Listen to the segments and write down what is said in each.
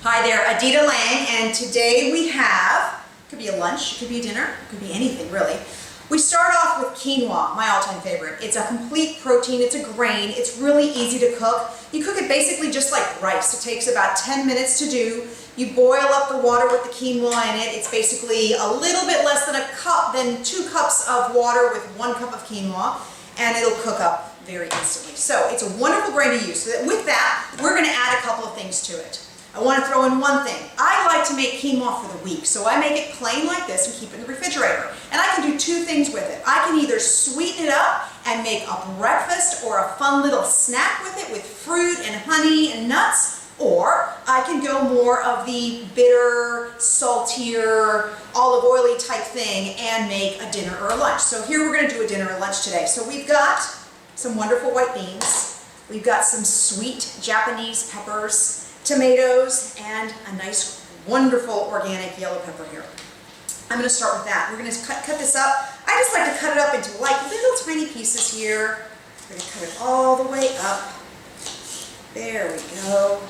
Hi there, Adita Lang, and today we have, it could be a lunch, it could be a dinner, it could be anything really. We start off with quinoa, my all-time favorite. It's a complete protein, it's a grain, it's really easy to cook. You cook it basically just like rice. It takes about 10 minutes to do. You boil up the water with the quinoa in it. It's basically a little bit less than a cup, than 2 cups of water with 1 cup of quinoa, and it'll cook up very instantly. So it's a wonderful grain to use. So with that, we're gonna add a couple of things to it. I want to throw in one thing. I like to make quinoa for the week, so I make it plain like this and keep it in the refrigerator. And I can do 2 things with it. I can either sweeten it up and make a breakfast or a fun little snack with it with fruit and honey and nuts, or I can go more of the bitter, saltier, olive oily type thing and make a dinner or a lunch. So here we're going to do a dinner or lunch today. So we've got some wonderful white beans. We've got some sweet Japanese peppers, tomatoes, and a nice, wonderful organic yellow pepper here. I'm going to start with that. We're going to cut this up. I just like to cut it up into like little tiny pieces here. We're going to cut it all the way up. There we go.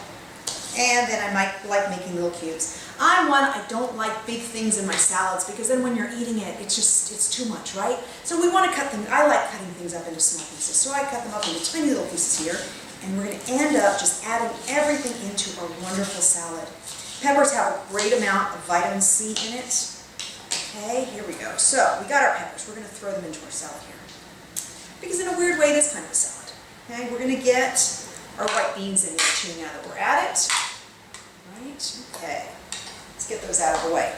And then I might like making little cubes. I don't like big things in my salads because then when you're eating it, it's too much, right? So we want to cut them. I like cutting things up into small pieces. So I cut them up into tiny little pieces here. And we're going to end up just adding everything into our wonderful salad. Peppers have a great amount of vitamin C in it. Okay, here we go. So we got our peppers. We're going to throw them into our salad here. Because in a weird way, it is kind of a salad. Okay, we're going to get our white beans in there too now that we're at it. Right, okay. Let's get those out of the way.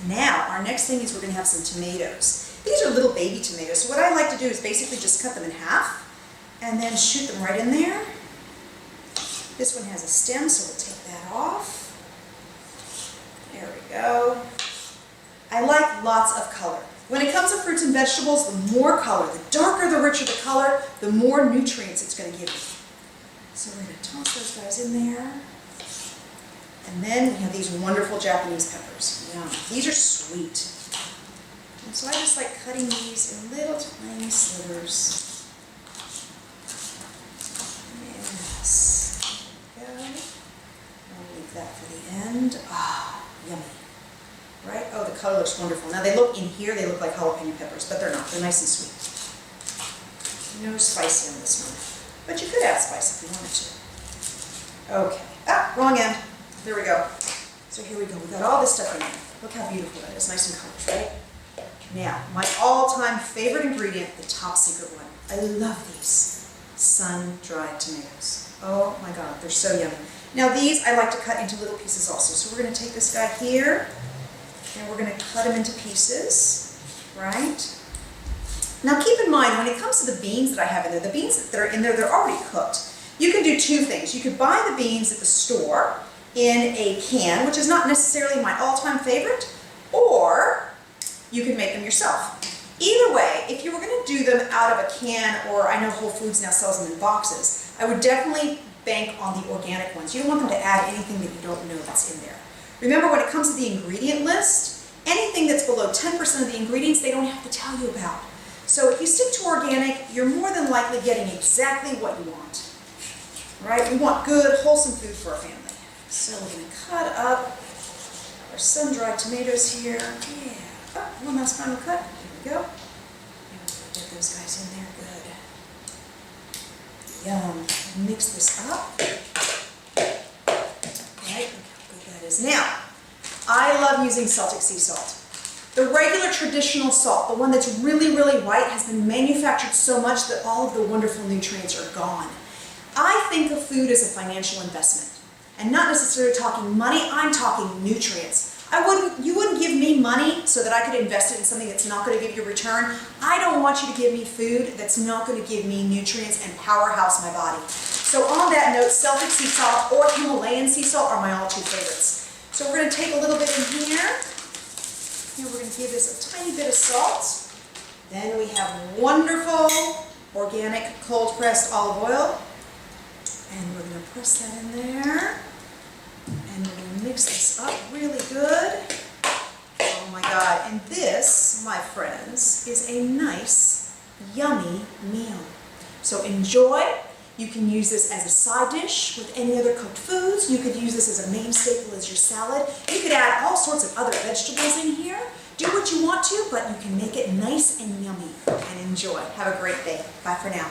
Now, our next thing is we're going to have some tomatoes. These are little baby tomatoes. So what I like to do is basically just cut them in half and then shoot them right in there. This one has a stem, so we'll take that off. There we go. I like lots of color. When it comes to fruits and vegetables, the more color, the darker, the richer the color, the more nutrients it's going to give you. So we're going to toss those guys in there. And then we have these wonderful Japanese peppers. Yum. These are sweet. And so I just like cutting these in little tiny slivers. That for the end. Ah, yummy. Right? Oh, the color looks wonderful. Now they look in here, they look like jalapeno peppers, but they're not. They're nice and sweet. No spicy on this one. But you could add spice if you wanted to. Okay. Ah, wrong end. There we go. So here we go. We've got all this stuff in there. Look how beautiful that is. Nice and colors, right? Now, my all-time favorite ingredient, the top secret one. I love these sun-dried tomatoes. Oh my God, they're so yummy. Now these I like to cut into little pieces also. So we're going to take this guy here and we're going to cut him into pieces, right? Now keep in mind when it comes to the beans that I have in there, the beans that are in there, they're already cooked. You can do 2 things. You could buy the beans at the store in a can, which is not necessarily my all-time favorite, or you can make them yourself. Either way, if you were going to do them out of a can, or I know Whole Foods now sells them in boxes, I would definitely bank on the organic ones. You don't want them to add anything that you don't know that's in there. Remember, when it comes to the ingredient list, anything that's below 10% of the ingredients, they don't have to tell you about. So if you stick to organic, you're more than likely getting exactly what you want. Right? We want good, wholesome food for our family. So we're going to cut up our sun-dried tomatoes here. Yeah. Oh, one last final cut. Here we go. And we'll get those guys in there good. Yum. Mix this up. Right, look how good that is. Now, I love using Celtic sea salt. The regular traditional salt, the one that's really, really white, has been manufactured so much that all of the wonderful nutrients are gone. I think of food as a financial investment. And not necessarily talking money, I'm talking nutrients. You wouldn't give me money so that I could invest it in something that's not going to give you a return. I don't want you to give me food that's not going to give me nutrients and powerhouse my body. So on that note, Celtic sea salt or Himalayan sea salt are my all-two favorites. So we're going to take a little bit in here. And we're going to give this a tiny bit of salt. Then we have wonderful organic cold-pressed olive oil. And we're going to press that in there. And we're going to mix this up really good. Oh my God. And this, my friends, is a nice, yummy meal. So enjoy. You can use this as a side dish with any other cooked foods. You could use this as a main staple as your salad. You could add all sorts of other vegetables in here. Do what you want to, but you can make it nice and yummy and enjoy. Have a great day. Bye for now.